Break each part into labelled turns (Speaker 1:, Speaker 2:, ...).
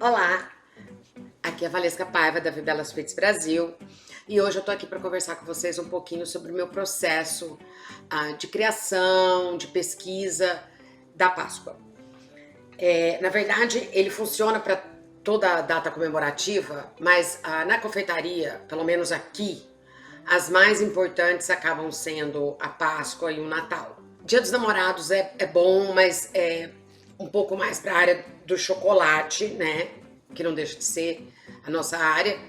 Speaker 1: Olá, aqui é a Valesca Paiva da Vibela Sweets Brasil e hoje eu tô aqui para conversar com vocês um pouquinho sobre o meu processo de criação, de pesquisa da Páscoa. Na verdade, ele funciona para toda a data comemorativa, mas na confeitaria, pelo menos aqui, as mais importantes acabam sendo a Páscoa e o Natal. Dia dos Namorados é bom, mas é um pouco mais para a área do chocolate, né? Que não deixa de ser a nossa área.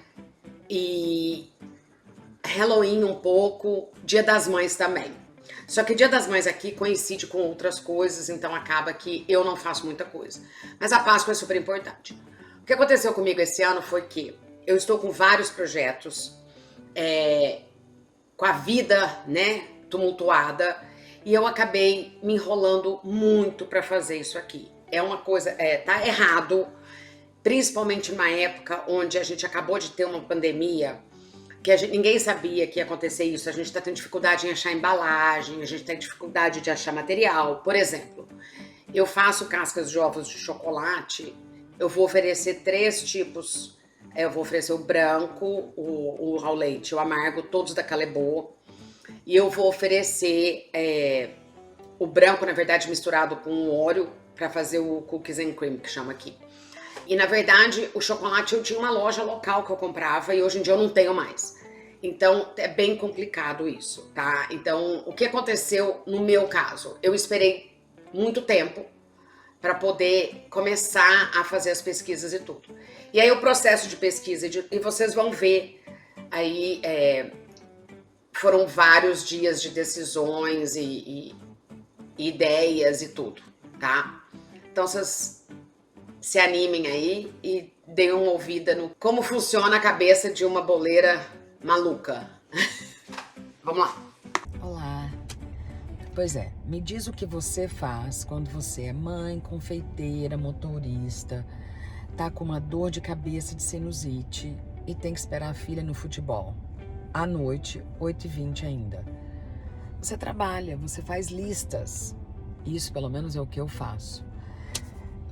Speaker 1: E Halloween um pouco, Dia das Mães também. Só que o Dia das Mães aqui coincide com outras coisas, então acaba que eu não faço muita coisa. Mas a Páscoa é super importante. O que aconteceu comigo esse ano foi que eu estou com vários projetos, com a vida, né, tumultuada, e eu acabei me enrolando muito para fazer isso aqui. É uma coisa, tá errado, principalmente numa época onde a gente acabou de ter uma pandemia, que ninguém sabia que ia acontecer isso. A gente está tendo dificuldade em achar embalagem, a gente tem dificuldade de achar material. Por exemplo, eu faço cascas de ovos de chocolate, eu vou oferecer 3 tipos. Eu vou oferecer o branco, o ao leite, o amargo, todos da Calebo. E eu vou oferecer o branco, na verdade, misturado com o Oreo, para fazer o cookies and cream, que chama aqui. E na verdade, o chocolate eu tinha uma loja local que eu comprava e hoje em dia eu não tenho mais. Então é bem complicado isso, tá? Então, o que aconteceu no meu caso? Eu esperei muito tempo para poder começar a fazer as pesquisas e tudo. E aí o processo de pesquisa, e vocês vão ver aí, foram vários dias de decisões e ideias e tudo, tá? Então vocês se animem aí e deem uma ouvida no como funciona a cabeça de uma boleira maluca. Vamos lá.
Speaker 2: Olá. Pois é, me diz o que você faz quando você é mãe, confeiteira, motorista, tá com uma dor de cabeça de sinusite e tem que esperar a filha no futebol. À noite, 8h20 ainda. Você trabalha, você faz listas. Isso pelo menos é o que eu faço.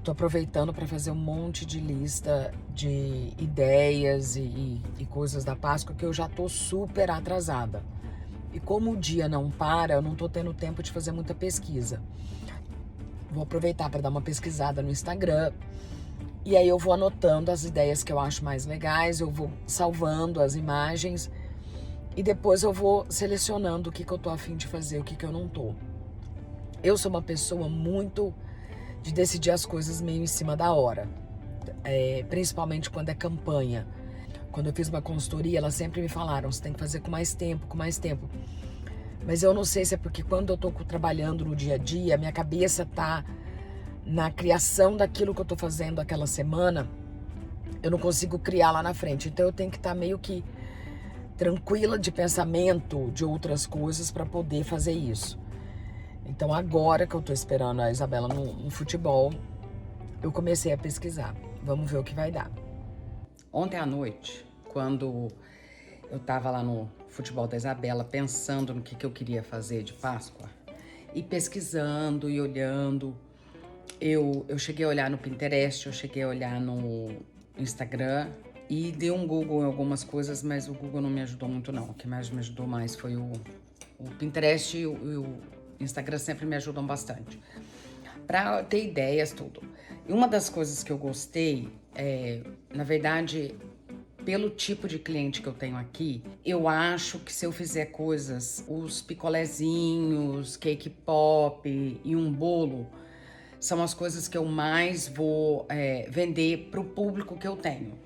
Speaker 2: Tô aproveitando para fazer um monte de lista de ideias e coisas da Páscoa que eu já tô super atrasada. E como o dia não para, eu não tô tendo tempo de fazer muita pesquisa. Vou aproveitar para dar uma pesquisada no Instagram. E aí eu vou anotando as ideias que eu acho mais legais, eu vou salvando as imagens e depois eu vou selecionando o que eu tô a fim de fazer, o que eu não tô. Eu sou uma pessoa muito de decidir as coisas meio em cima da hora, principalmente quando é campanha. Quando eu fiz uma consultoria, elas sempre me falaram, você tem que fazer com mais tempo, com mais tempo. Mas eu não sei se é porque quando eu tô trabalhando no dia a dia, minha cabeça tá na criação daquilo que eu tô fazendo aquela semana, eu não consigo criar lá na frente. Então eu tenho que estar meio que tranquila de pensamento de outras coisas para poder fazer isso. Então agora que eu tô esperando a Isabela no futebol, eu comecei a pesquisar. Vamos ver o que vai dar.
Speaker 3: Ontem à noite, quando eu tava lá no futebol da Isabela pensando no que eu queria fazer de Páscoa e pesquisando e olhando, eu cheguei a olhar no Pinterest, eu cheguei a olhar no Instagram e dei um Google em algumas coisas, mas o Google não me ajudou muito não. O que mais me ajudou mais foi o Pinterest e o Instagram sempre me ajudam bastante. Pra ter ideias, tudo. E uma das coisas que eu gostei, na verdade, pelo tipo de cliente que eu tenho aqui, eu acho que se eu fizer coisas, os picolézinhos, cake pop e um bolo, são as coisas que eu mais vou vender pro público que eu tenho.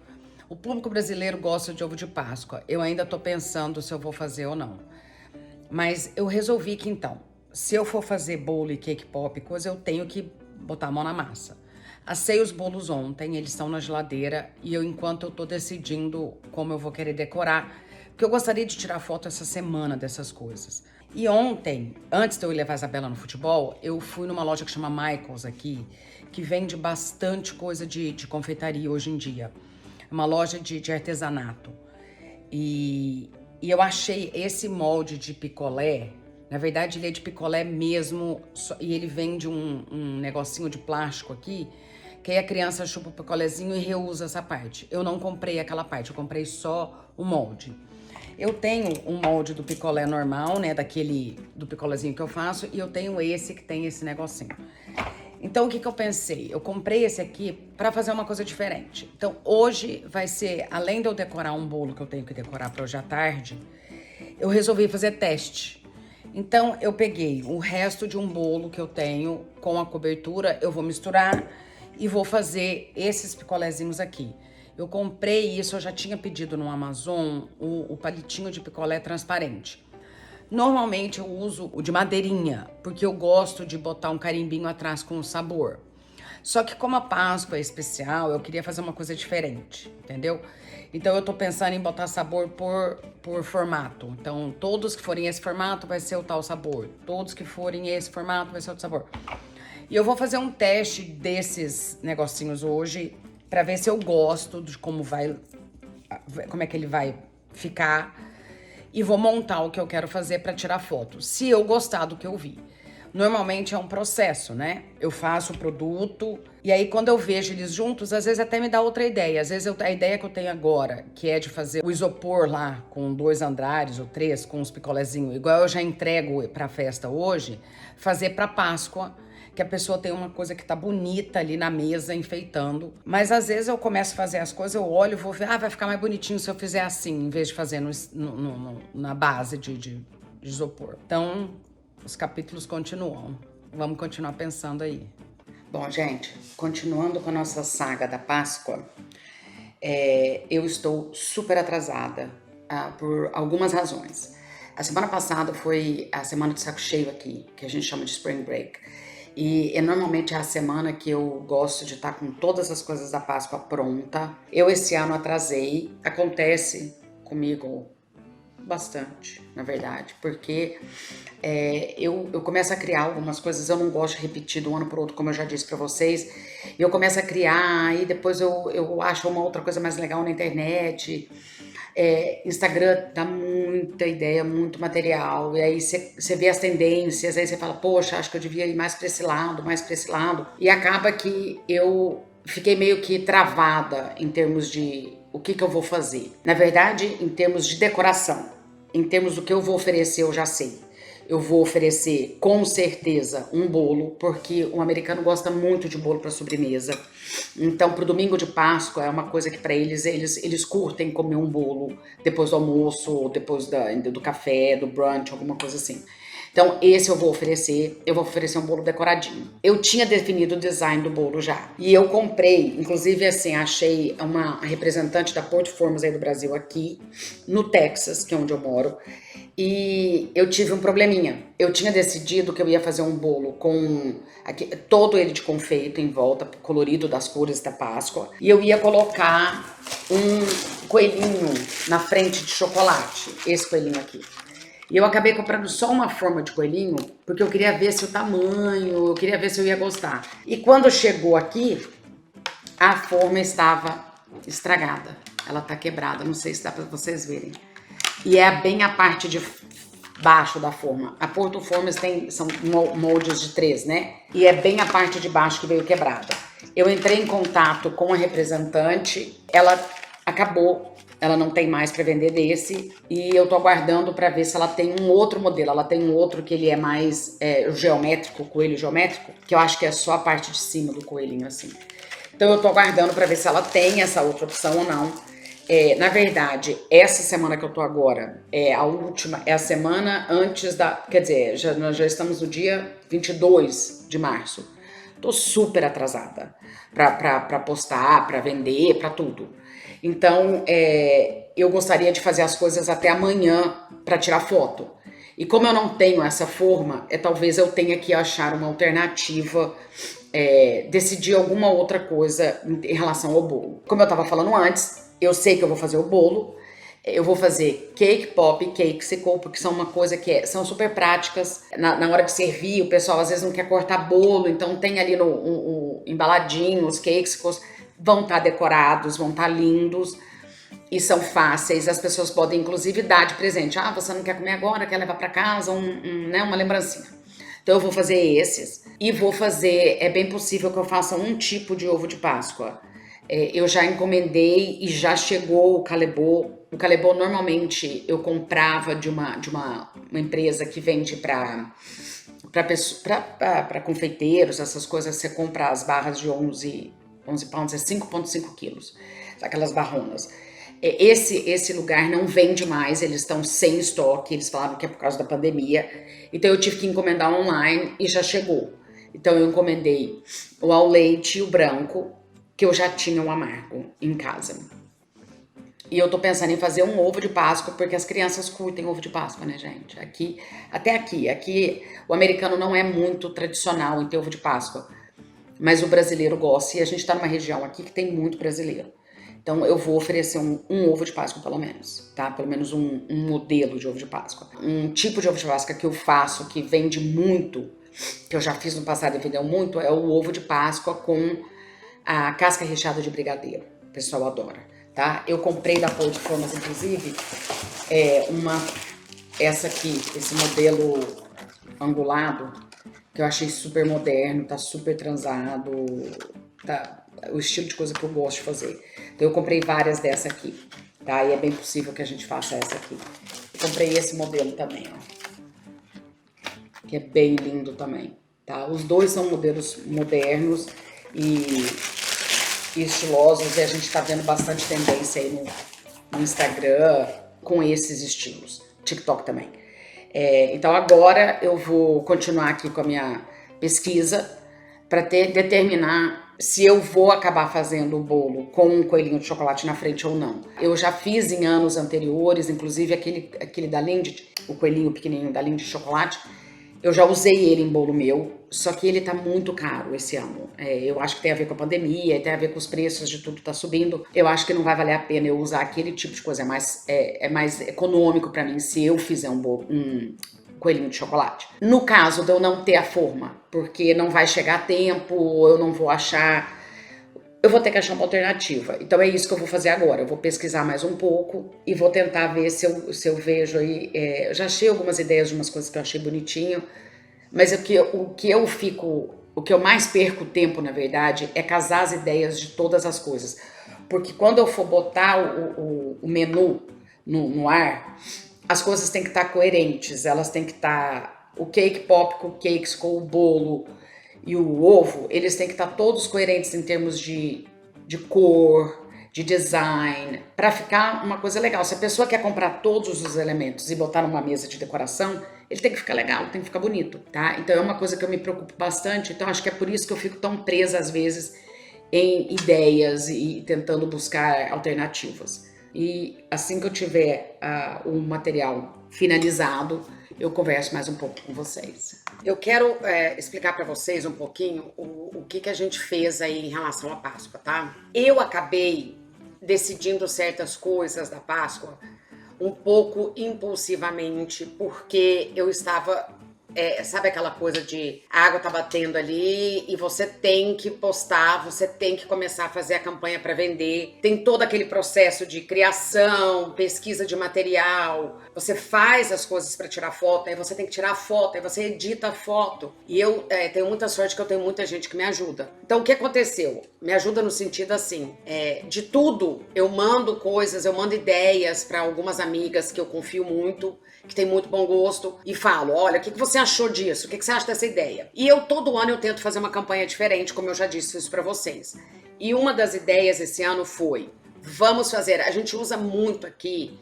Speaker 3: O público brasileiro gosta de ovo de Páscoa. Eu ainda tô pensando se eu vou fazer ou não. Mas eu resolvi que então, se eu for fazer bolo e cake pop, coisa, eu tenho que botar a mão na massa. Assei os bolos ontem, eles estão na geladeira e enquanto eu tô decidindo como eu vou querer decorar, porque eu gostaria de tirar foto essa semana dessas coisas. E ontem, antes de eu levar a Isabela no futebol, eu fui numa loja que chama Michaels aqui, que vende bastante coisa de confeitaria hoje em dia. É uma loja de artesanato. E eu achei esse molde de picolé, na verdade ele é de picolé mesmo, e ele vem de um negocinho de plástico aqui, que aí a criança chupa o picolézinho e reusa essa parte. Eu não comprei aquela parte, eu comprei só o molde. Eu tenho um molde do picolé normal, né, do picolézinho que eu faço, e eu tenho esse que tem esse negocinho. Então, o que eu pensei? Eu comprei esse aqui pra fazer uma coisa diferente. Então, hoje vai ser, além de eu decorar um bolo que eu tenho que decorar pra hoje à tarde, eu resolvi fazer teste. Então, eu peguei o resto de um bolo que eu tenho com a cobertura, eu vou misturar e vou fazer esses picolézinhos aqui. Eu comprei isso, eu já tinha pedido no Amazon o palitinho de picolé transparente. Normalmente eu uso o de madeirinha, porque eu gosto de botar um carimbinho atrás com o sabor. Só que como a Páscoa é especial, eu queria fazer uma coisa diferente, entendeu? Então eu tô pensando em botar sabor por formato. Então todos que forem esse formato vai ser o tal sabor. Todos que forem esse formato vai ser outro sabor. E eu vou fazer um teste desses negocinhos hoje pra ver se eu gosto de como é que ele vai ficar. E vou montar o que eu quero fazer pra tirar foto, se eu gostar do que eu vi. Normalmente é um processo, né? Eu faço o produto e aí quando eu vejo eles juntos, às vezes até me dá outra ideia. Às vezes a ideia que eu tenho agora, que é de fazer o isopor lá com 2 andares ou 3, com os picolézinhos, igual eu já entrego pra festa hoje, fazer pra Páscoa, que a pessoa tem uma coisa que tá bonita ali na mesa, enfeitando. Mas às vezes eu começo a fazer as coisas, eu olho e vou ver, vai ficar mais bonitinho se eu fizer assim, em vez de fazer na base de isopor. Então, os capítulos continuam. Vamos continuar pensando aí.
Speaker 1: Bom, gente, continuando com a nossa saga da Páscoa, eu estou super atrasada por algumas razões. A semana passada foi a semana de saco cheio aqui, que a gente chama de Spring Break. E normalmente é a semana que eu gosto de estar com todas as coisas da Páscoa pronta. Eu esse ano atrasei, acontece comigo bastante, na verdade, porque eu começo a criar algumas coisas, eu não gosto de repetir de um ano para o outro, como eu já disse para vocês, e eu começo a criar, e depois eu acho uma outra coisa mais legal na internet. Instagram dá muita ideia, muito material, e aí você vê as tendências, aí você fala, poxa, acho que eu devia ir mais para esse lado, e acaba que eu fiquei meio que travada em termos de o que eu vou fazer. Na verdade, em termos de decoração, em termos do que eu vou oferecer, eu já sei. Eu vou oferecer, com certeza, um bolo, porque o americano gosta muito de bolo para sobremesa. Então, pro domingo de Páscoa, é uma coisa que para eles curtem comer um bolo depois do almoço, ou depois do café, do brunch, alguma coisa assim. Então, esse eu vou oferecer um bolo decoradinho. Eu tinha definido o design do bolo já. E eu comprei, inclusive assim, achei uma representante da Porto Formos aí do Brasil aqui, no Texas, que é onde eu moro. E eu tive um probleminha. Eu tinha decidido que eu ia fazer um bolo com todo ele de confeito em volta, colorido das cores da Páscoa. E eu ia colocar um coelhinho na frente de chocolate, esse coelhinho aqui. E eu acabei comprando só uma forma de coelhinho, porque eu queria ver se o tamanho, eu queria ver se eu ia gostar. E quando chegou aqui, a forma estava estragada. Ela tá quebrada, não sei se dá pra vocês verem. E é bem a parte de baixo da forma. A Porto Formas são moldes de 3, né? E é bem a parte de baixo que veio quebrada. Eu entrei em contato com a representante, ela acabou, ela não tem mais para vender desse, e eu tô aguardando para ver se ela tem um outro modelo. Ela tem um outro que ele é mais geométrico, coelho geométrico, que eu acho que é só a parte de cima do coelhinho assim. Então eu tô aguardando para ver se ela tem essa outra opção ou não. Na verdade, essa semana que eu tô agora é a última, é a semana antes quer dizer, nós já estamos no dia 22 de março. Tô super atrasada pra postar, pra vender, pra tudo. Então, eu gostaria de fazer as coisas até amanhã pra tirar foto. E como eu não tenho essa forma, talvez eu tenha que achar uma alternativa, decidir alguma outra coisa em relação ao bolo. Como eu tava falando antes, eu sei que eu vou fazer o bolo, eu vou fazer cake pop, cake sickle, porque são uma coisa que são super práticas. Na hora de servir, o pessoal às vezes não quer cortar bolo, então tem ali embaladinho, os cakes vão estar decorados, vão estar lindos e são fáceis. As pessoas podem inclusive dar de presente. Você não quer comer agora, quer levar para casa, uma lembrancinha. Então eu vou fazer esses. E vou fazer, é bem possível que eu faça um tipo de ovo de Páscoa. Eu já encomendei e já chegou o calebô. O calebô normalmente eu comprava de uma empresa que vende para confeiteiros, essas coisas. Você compra as barras de 11 pounds, é 5,5 quilos, aquelas barronas. Esse lugar não vende mais, eles estão sem estoque, eles falaram que é por causa da pandemia. Então eu tive que encomendar online e já chegou. Então eu encomendei o ao leite e o branco, que eu já tinha o amargo em casa. E eu tô pensando em fazer um ovo de Páscoa, porque as crianças curtem ovo de Páscoa, né, gente? Até aqui o americano não é muito tradicional em ter ovo de Páscoa, mas o brasileiro gosta, e a gente tá numa região aqui que tem muito brasileiro. Então eu vou oferecer um ovo de Páscoa, pelo menos, tá? Pelo menos um modelo de ovo de Páscoa. Um tipo de ovo de Páscoa que eu faço, que vende muito, que eu já fiz no passado e vendeu muito, é o ovo de Páscoa com a casca recheada de brigadeiro. O pessoal adora, tá? Eu comprei da Porto Formas, inclusive, essa aqui, esse modelo angulado, que eu achei super moderno, tá super transado, tá o estilo de coisa que eu gosto de fazer. Então eu comprei várias dessa aqui, tá? E é bem possível que a gente faça essa aqui. Eu comprei esse modelo também, ó, que é bem lindo também, tá? Os dois são modelos modernos e estilosos, e a gente tá vendo bastante tendência aí no Instagram com esses estilos, TikTok também. Então agora eu vou continuar aqui com a minha pesquisa para determinar se eu vou acabar fazendo o bolo com um coelhinho de chocolate na frente ou não. Eu já fiz em anos anteriores, inclusive aquele da Lindt, o coelhinho pequenininho da Lindt de chocolate. Eu já usei ele em bolo meu, só que ele tá muito caro esse ano. Eu acho que tem a ver com a pandemia, tem a ver com os preços de tudo tá subindo. Eu acho que não vai valer a pena eu usar aquele tipo de coisa. É mais econômico pra mim se eu fizer um coelhinho de chocolate. No caso de eu não ter a forma, porque não vai chegar a tempo, ou eu não vou achar, eu vou ter que achar uma alternativa. Então é isso que eu vou fazer agora. Eu vou pesquisar mais um pouco e vou tentar ver se eu vejo aí. Eu já achei algumas ideias de umas coisas que eu achei bonitinho, mas o que eu mais perco tempo, na verdade, é casar as ideias de todas as coisas. Porque quando eu for botar o menu no ar, as coisas têm que estar coerentes, elas têm que estar. O cake pop com cakes, com o bolo e o ovo, eles têm que estar todos coerentes em termos de cor, de design, para ficar uma coisa legal. Se a pessoa quer comprar todos os elementos e botar numa mesa de decoração, ele tem que ficar legal, tem que ficar bonito, tá? Então é uma coisa que eu me preocupo bastante, então acho que é por isso que eu fico tão presa às vezes em ideias e tentando buscar alternativas. E assim que eu tiver o material finalizado, eu converso mais um pouco com vocês. Eu quero explicar para vocês um pouquinho o que a gente fez aí em relação à Páscoa, tá? Eu acabei decidindo certas coisas da Páscoa um pouco impulsivamente, porque eu estava... sabe aquela coisa de a água tá batendo ali e você tem que postar, você tem que começar a fazer a campanha para vender. Tem todo aquele processo de criação, pesquisa de material. Você faz as coisas para tirar foto, aí você tem que tirar a foto, aí você edita a foto. E eu tenho muita sorte que eu tenho muita gente que me ajuda. Então o que aconteceu? Me ajuda no sentido assim, de tudo eu mando coisas, eu mando ideias para algumas amigas que eu confio muito, que tem muito bom gosto, e falo, olha, o que você achou disso? O que você acha dessa ideia? E todo ano eu tento fazer uma campanha diferente, como eu já disse isso pra vocês. E uma das ideias esse ano foi, vamos fazer, a gente usa muito aqui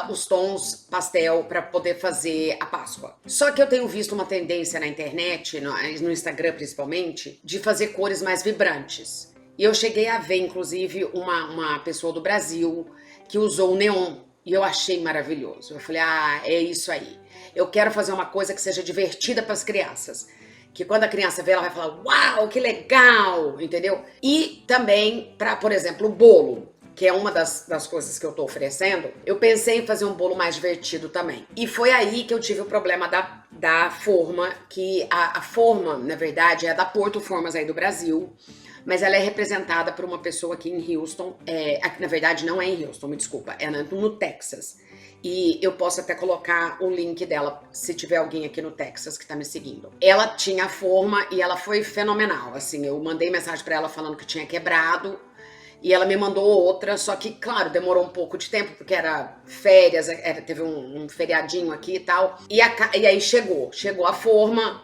Speaker 1: os tons pastel para poder fazer a Páscoa. Só que eu tenho visto uma tendência na internet, no Instagram principalmente, de fazer cores mais vibrantes. E eu cheguei a ver, inclusive, uma pessoa do Brasil que usou o neon. E eu achei maravilhoso. Eu falei, é isso aí. Eu quero fazer uma coisa que seja divertida para as crianças. Que quando a criança vê, ela vai falar, uau, que legal, entendeu? E também para, por exemplo, o bolo, que é uma das coisas que eu tô oferecendo, eu pensei em fazer um bolo mais divertido também. E foi aí que eu tive o problema da forma, que a forma, na verdade, é da Porto Formas aí do Brasil, mas ela é representada por uma pessoa aqui em Houston, na verdade não é em Houston, me desculpa, é no Texas. E eu posso até colocar o link dela, se tiver alguém aqui no Texas que tá me seguindo. Ela tinha a forma e ela foi fenomenal, assim, eu mandei mensagem pra ela falando que tinha quebrado, e ela me mandou outra, só que, claro, demorou um pouco de tempo, porque era férias, teve um feriadinho aqui e tal, e aí chegou a forma,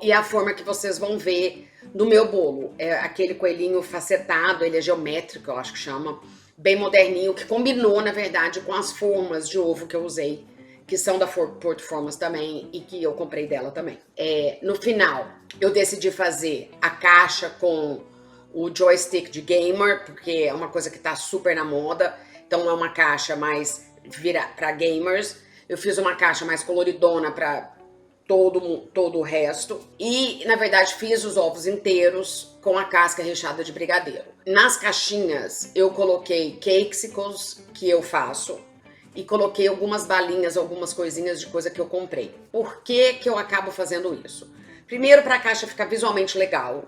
Speaker 1: e a forma que vocês vão ver no meu bolo, é aquele coelhinho facetado, ele é geométrico, eu acho que chama, bem moderninho, que combinou, na verdade, com as formas de ovo que eu usei, que são da Port Formas também e que eu comprei dela também. No final, eu decidi fazer a caixa com o joystick de gamer, porque é uma coisa que tá super na moda, então é uma caixa mais para gamers. Eu fiz uma caixa mais coloridona para todo o resto. E, na verdade, fiz os ovos inteiros com a casca recheada de brigadeiro. Nas caixinhas, eu coloquei cakesicles que eu faço e coloquei algumas balinhas, algumas coisinhas de coisa que eu comprei. Por que que eu acabo fazendo isso? Primeiro, para a caixa ficar visualmente legal,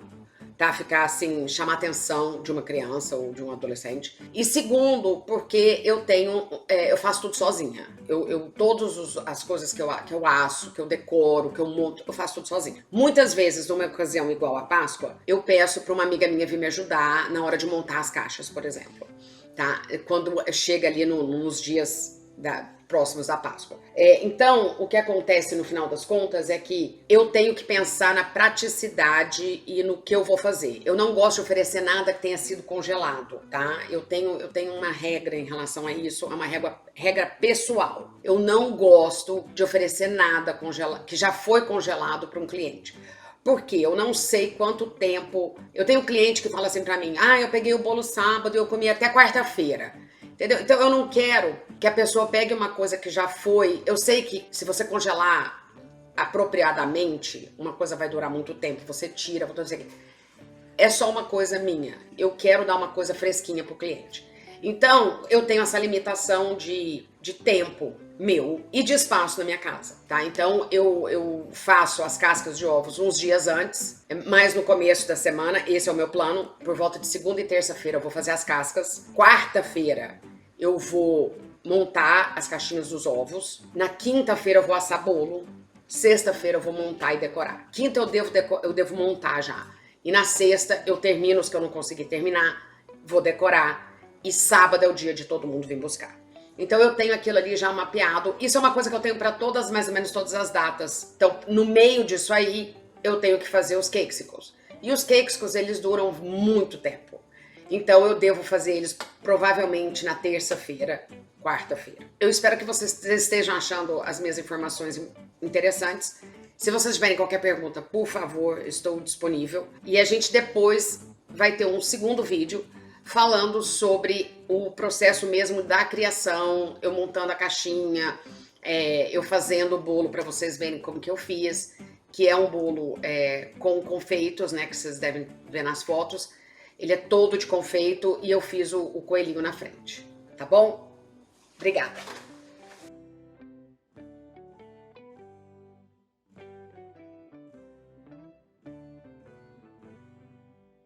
Speaker 1: tá? Ficar assim, chamar a atenção de uma criança ou de um adolescente. E segundo, porque eu faço tudo sozinha. Todas as coisas que eu asso, que eu decoro, que eu monto, eu faço tudo sozinha. Muitas vezes, numa ocasião igual a Páscoa, eu peço para uma amiga minha vir me ajudar na hora de montar as caixas, por exemplo. Tá? Quando chega ali nos dias próximos da Páscoa. Então, o que acontece no final das contas é que eu tenho que pensar na praticidade e no que eu vou fazer. Eu não gosto de oferecer nada que tenha sido congelado, tá? Eu tenho uma regra em relação a isso, é uma regra pessoal. Eu não gosto de oferecer nada que já foi congelado para um cliente. Porque eu não sei quanto tempo... Eu tenho um cliente que fala assim pra mim, eu peguei o bolo sábado e eu comi até quarta-feira. Entendeu? Então eu não quero que a pessoa pegue uma coisa que já foi... Eu sei que se você congelar apropriadamente, uma coisa vai durar muito tempo, você tira, é só uma coisa minha. Eu quero dar uma coisa fresquinha pro cliente. Então, eu tenho essa limitação de tempo meu e de espaço na minha casa, tá? Então, eu faço as cascas de ovos uns dias antes, mais no começo da semana, esse é o meu plano. Por volta de segunda e terça-feira eu vou fazer as cascas. Quarta-feira eu vou montar as caixinhas dos ovos. Na quinta-feira eu vou assar bolo. Sexta-feira eu vou montar e decorar. Quinta eu devo montar já. E na sexta eu termino os que eu não consegui terminar, vou decorar. E sábado é o dia de todo mundo vir buscar. Então eu tenho aquilo ali já mapeado. Isso é uma coisa que eu tenho para mais ou menos todas as datas. Então, no meio disso aí, eu tenho que fazer os cakesicles. E os cakesicles, eles duram muito tempo. Então eu devo fazer eles provavelmente na terça-feira, quarta-feira. Eu espero que vocês estejam achando as minhas informações interessantes. Se vocês tiverem qualquer pergunta, por favor, estou disponível. E a gente depois vai ter um segundo vídeo falando sobre o processo mesmo da criação, eu montando a caixinha, eu fazendo o bolo para vocês verem como que eu fiz, que é um bolo com confeitos, né, que vocês devem ver nas fotos. Ele é todo de confeito e eu fiz o coelhinho na frente, tá bom? Obrigada!